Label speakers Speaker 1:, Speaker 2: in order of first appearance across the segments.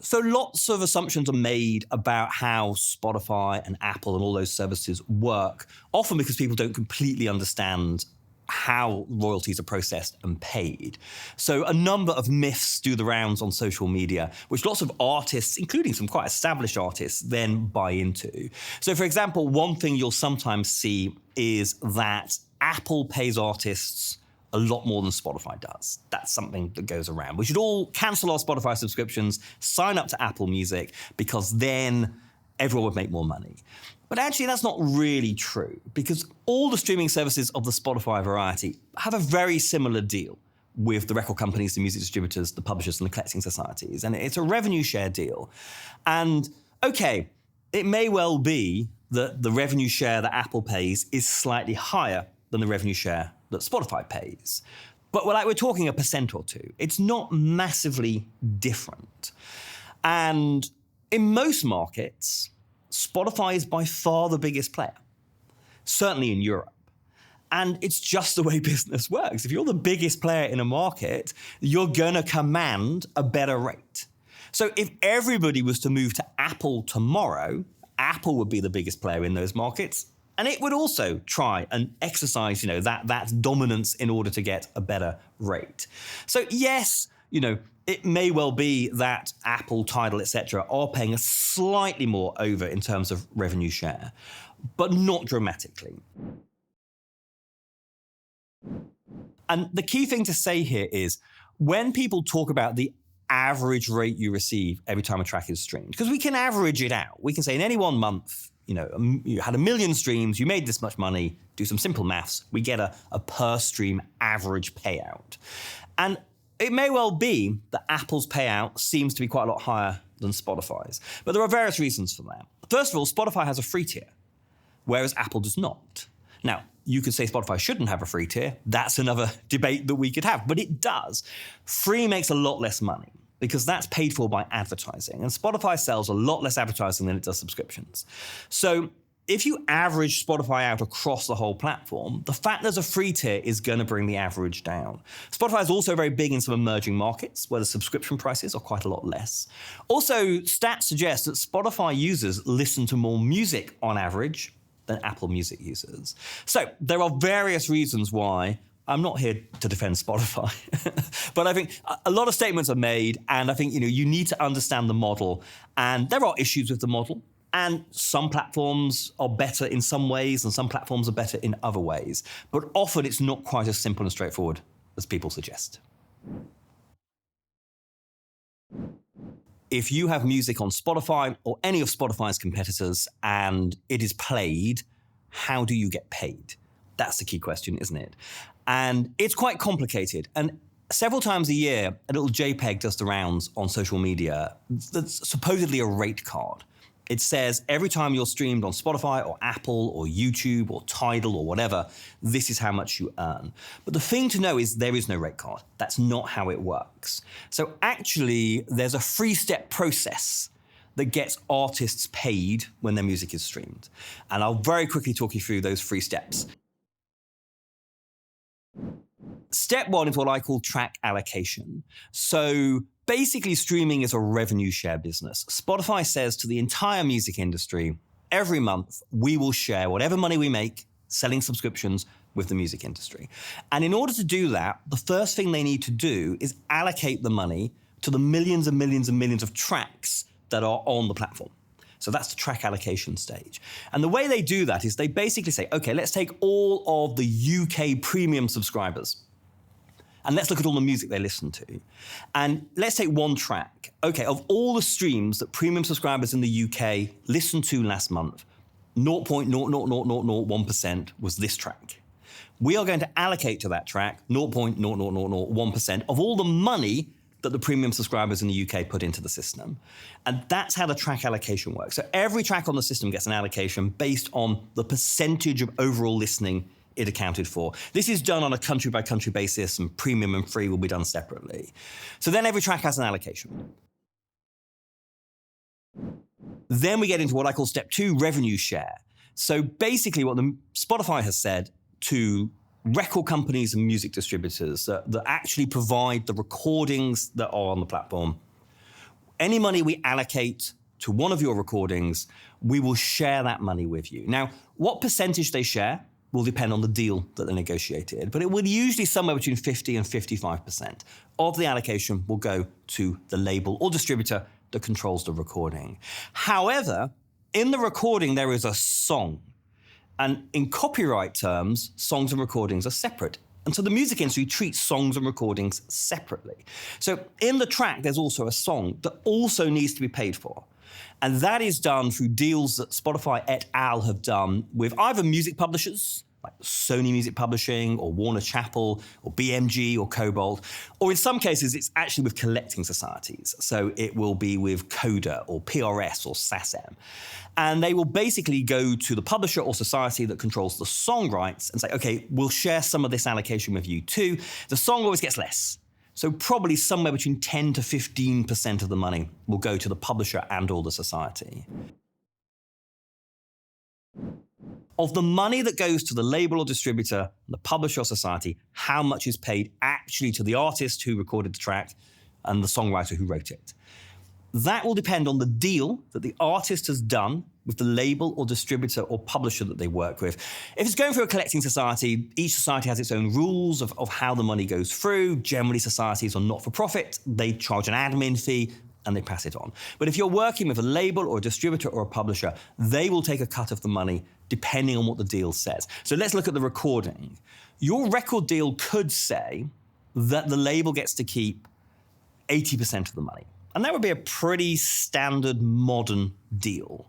Speaker 1: So lots of assumptions are made about how Spotify and Apple and all those services work, often because people don't completely understand how royalties are processed and paid. So a number of myths do the rounds on social media, which lots of artists, including some quite established artists, then buy into. So for example, one thing you'll sometimes see is that Apple pays artists a lot more than Spotify does. That's something that goes around. We should all cancel our Spotify subscriptions, sign up to Apple Music, because then everyone would make more money. But actually, that's not really true, because all the streaming services of the Spotify variety have a very similar deal with the record companies, the music distributors, the publishers, and the collecting societies. And it's a revenue share deal. And okay, it may well be that the revenue share that Apple pays is slightly higher than the revenue share that Spotify pays. But we're talking 1% or 2%. It's not massively different. And in most markets, Spotify is by far the biggest player, certainly in Europe. And it's just the way business works. If you're the biggest player in a market, you're going to command a better rate. So if everybody was to move to Apple tomorrow, Apple would be the biggest player in those markets. And it would also try and exercise, that dominance in order to get a better rate. So yes, it may well be that Apple, Tidal, etc. are paying a slightly more over in terms of revenue share, but not dramatically. And the key thing to say here is when people talk about the average rate you receive every time a track is streamed, because we can average it out. We can say in any one month, you had 1 million streams, you made this much money, do some simple maths, we get a per stream average payout. And it may well be that Apple's payout seems to be quite a lot higher than Spotify's, but there are various reasons for that. First of all, Spotify has a free tier, whereas Apple does not. Now, you could say Spotify shouldn't have a free tier. That's another debate that we could have, but it does. Free makes a lot less money, because that's paid for by advertising. And Spotify sells a lot less advertising than it does subscriptions. So if you average Spotify out across the whole platform, the fact there's a free tier is going to bring the average down. Spotify is also very big in some emerging markets where the subscription prices are quite a lot less. Also, stats suggest that Spotify users listen to more music on average than Apple Music users. So there are various reasons why. I'm not here to defend Spotify, but I think a lot of statements are made, and I think you need to understand the model, and there are issues with the model, and some platforms are better in some ways, and some platforms are better in other ways, but often it's not quite as simple and straightforward as people suggest. If you have music on Spotify or any of Spotify's competitors and it is played, how do you get paid? That's the key question, isn't it? And it's quite complicated. And several times a year, a little JPEG does the rounds on social media that's supposedly a rate card. It says every time you're streamed on Spotify or Apple or YouTube or Tidal or whatever, this is how much you earn. But the thing to know is there is no rate card. That's not how it works. So actually, there's a three-step process that gets artists paid when their music is streamed. And I'll very quickly talk you through those 3 steps. Step 1 is what I call track allocation. So basically, streaming is a revenue share business. Spotify says to the entire music industry, every month we will share whatever money we make selling subscriptions with the music industry. And in order to do that, the first thing they need to do is allocate the money to the millions and millions and millions of tracks that are on the platform. So that's the track allocation stage. And the way they do that is they basically say, okay, let's take all of the UK premium subscribers and let's look at all the music they listen to. And let's take one track. Okay, of all the streams that premium subscribers in the UK listened to last month, 0.00001% was this track. We are going to allocate to that track 0.00001% of all the money that the premium subscribers in the UK put into the system. And that's how the track allocation works. So every track on the system gets an allocation based on the percentage of overall listening it accounted for. This is done on a country-by-country basis, and premium and free will be done separately. So then every track has an allocation. Then we get into what I call step 2, revenue share. So basically what the Spotify has said to record companies and music distributors that actually provide the recordings that are on the platform, Any money we allocate to one of your recordings, we will share that money with you. Now, what percentage they share will depend on the deal that they negotiated, but it will usually somewhere between 50 and 55% of the allocation will go to the label or distributor that controls the recording. However, in the recording, there is a song. And in copyright terms, songs and recordings are separate. And so the music industry treats songs and recordings separately. So in the track, there's also a song that also needs to be paid for. And that is done through deals that Spotify et al. Have done with either music publishers, like Sony Music Publishing or Warner Chappell or BMG or Cobalt, or in some cases, it's actually with collecting societies. So it will be with Coda or PRS or SASM. And they will basically go to the publisher or society that controls the song rights and say, okay, we'll share some of this allocation with you too. The song always gets less. So probably somewhere between 10 to 15% of the money will go to the publisher and or the society. Of the money that goes to the label or distributor, the publisher or society, how much is paid actually to the artist who recorded the track and the songwriter who wrote it? That will depend on the deal that the artist has done with the label or distributor or publisher that they work with. If it's going through a collecting society, each society has its own rules of how the money goes through. Generally, societies are not-for-profit. They charge an admin fee and they pass it on. But if you're working with a label or a distributor or a publisher, they will take a cut of the money depending on what the deal says. So let's look at the recording. Your record deal could say that the label gets to keep 80% of the money. And that would be a pretty standard modern deal.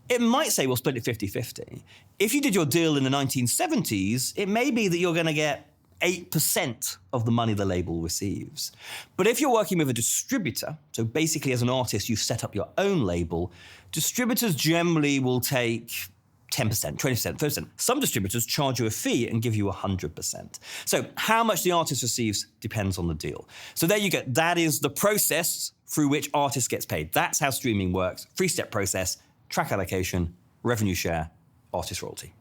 Speaker 1: It might say we'll split it 50-50. If you did your deal in the 1970s, it may be that you're going to get 8% of the money the label receives. But if you're working with a distributor, so basically as an artist you've set up your own label, distributors generally will take 10%, 20%, 30%. Some distributors charge you a fee and give you 100%. So how much the artist receives depends on the deal. So there you go. That is the process through which artist gets paid. That's how streaming works. Three-step process: track allocation, revenue share, artist royalty.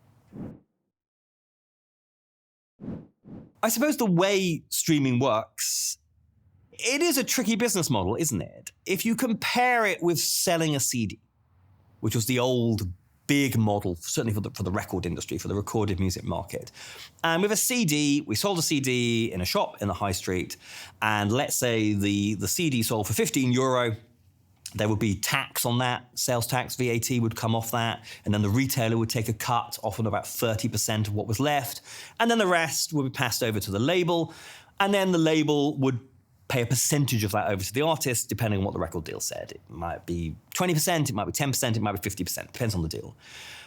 Speaker 1: I suppose the way streaming works, it is a tricky business model, isn't it? If you compare it with selling a CD, which was the old big model, certainly for the record industry, for the recorded music market. And with a CD, we sold a CD in a shop in the high street, and let's say the CD sold for €15, there would be tax on that, sales tax, VAT would come off that, and then the retailer would take a cut, often about 30% of what was left, and then the rest would be passed over to the label, and then the label would pay a percentage of that over to the artist, depending on what the record deal said. It might be 20%, it might be 10%, it might be 50%, depends on the deal.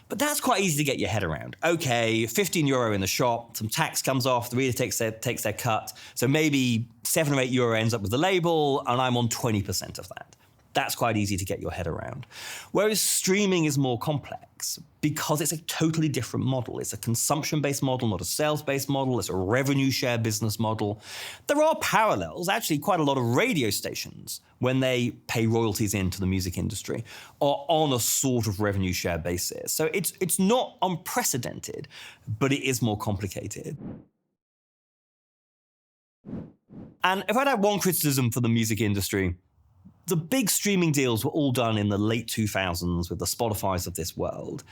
Speaker 1: But that's quite easy to get your head around. Okay, €15 in the shop, some tax comes off, the reader takes their cut, so maybe €7 or €8 ends up with the label, and I'm on 20% of that. That's quite easy to get your head around. Whereas streaming is more complex because it's a totally different model. It's a consumption-based model, not a sales-based model. It's a revenue share business model. There are parallels. Actually, quite a lot of radio stations, when they pay royalties into the music industry, are on a sort of revenue share basis. So it's not unprecedented, but it is more complicated. And if I'd have one criticism for the music industry, the big streaming deals were all done in the late 2000s with the Spotifys of this world.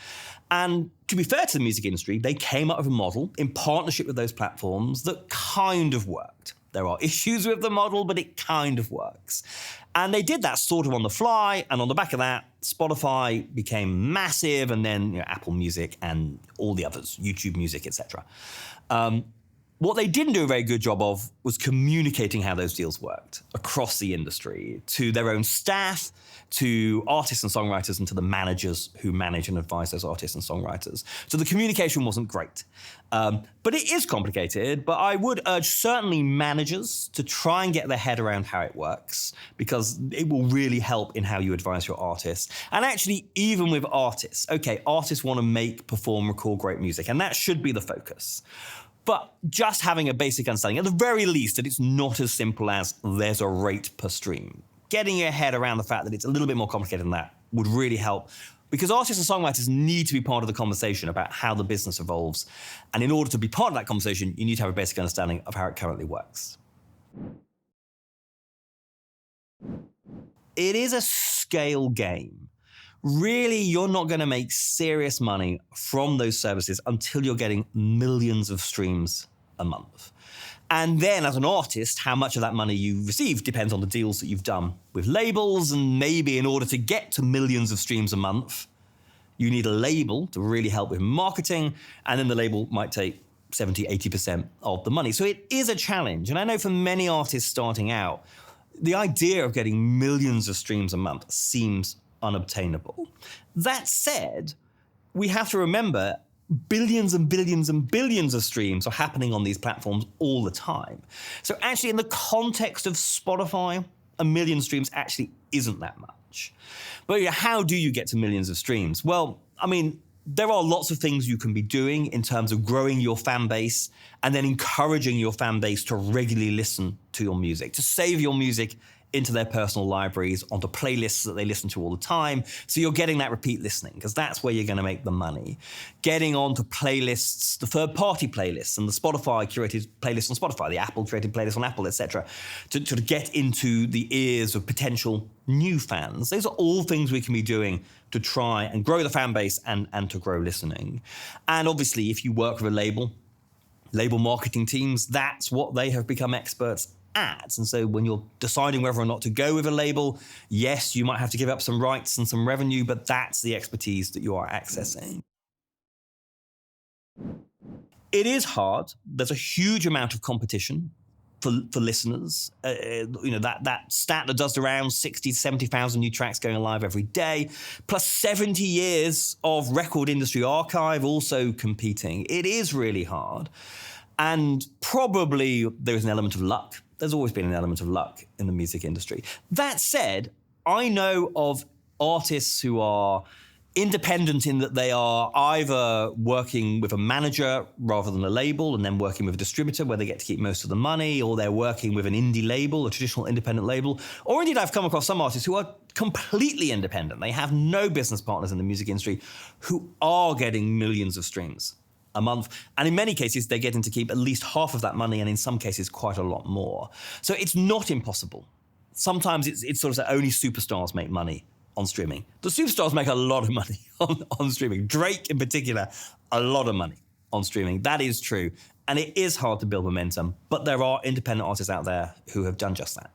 Speaker 1: And to be fair to the music industry, they came up with a model in partnership with those platforms that kind of worked. There are issues with the model, but it kind of works. And they did that sort of on the fly, and on the back of that, Spotify became massive, and then Apple Music and all the others, YouTube Music, etc. What they didn't do a very good job of was communicating how those deals worked across the industry to their own staff, to artists and songwriters, and to the managers who manage and advise those artists and songwriters. So the communication wasn't great. But it is complicated, but I would urge certainly managers to try and get their head around how it works, because it will really help in how you advise your artists. And actually, even with artists, okay, artists want to perform, record great music, and that should be the focus. But just having a basic understanding, at the very least, that it's not as simple as there's a rate per stream. Getting your head around the fact that it's a little bit more complicated than that would really help, because artists and songwriters need to be part of the conversation about how the business evolves. And in order to be part of that conversation, you need to have a basic understanding of how it currently works. it is a scale game. Really, you're not going to make serious money from those services until you're getting millions of streams a month. And then as an artist, how much of that money you receive depends on the deals that you've done with labels. And maybe in order to get to millions of streams a month, you need a label to really help with marketing. And then the label might take 70, 80% of the money. So it is a challenge. And I know for many artists starting out, the idea of getting millions of streams a month seems unobtainable. That said, we have to remember billions and billions and billions of streams are happening on these platforms all the time. So actually, in the context of Spotify, a million streams actually isn't that much. But how do you get to millions of streams? Well, I mean, there are lots of things you can be doing in terms of growing your fan base and then encouraging your fan base to regularly listen to your music, to save your music into their personal libraries, onto playlists that they listen to all the time. So you're getting that repeat listening, because that's where you're going to make the money. Getting onto playlists, the third-party playlists, and the Spotify curated playlists on Spotify, the Apple curated playlists on Apple, etc., to get into the ears of potential new fans. Those are all things we can be doing to try and grow the fan base and to grow listening. And obviously, if you work with a label marketing teams, that's what they have become experts at. And so when you're deciding whether or not to go with a label, yes, you might have to give up some rights and some revenue, but that's the expertise that you are accessing. It is hard. There's a huge amount of competition for listeners. That stat that does around 60 to 70,000 new tracks going live every day, plus 70 years of record industry archive also competing. It is really hard. And probably there is an element of luck. There's always been an element of luck in the music industry. That said, I know of artists who are independent in that they are either working with a manager rather than a label and then working with a distributor where they get to keep most of the money, or they're working with an indie label, a traditional independent label. Or indeed, I've come across some artists who are completely independent. They have no business partners in the music industry who are getting millions of streams a month. And in many cases, they're getting to keep at least half of that money, and in some cases, quite a lot more. So it's not impossible. Sometimes it's sort of that only superstars make money on streaming. The superstars make a lot of money on streaming. Drake in particular, a lot of money on streaming. That is true. And it is hard to build momentum, but there are independent artists out there who have done just that.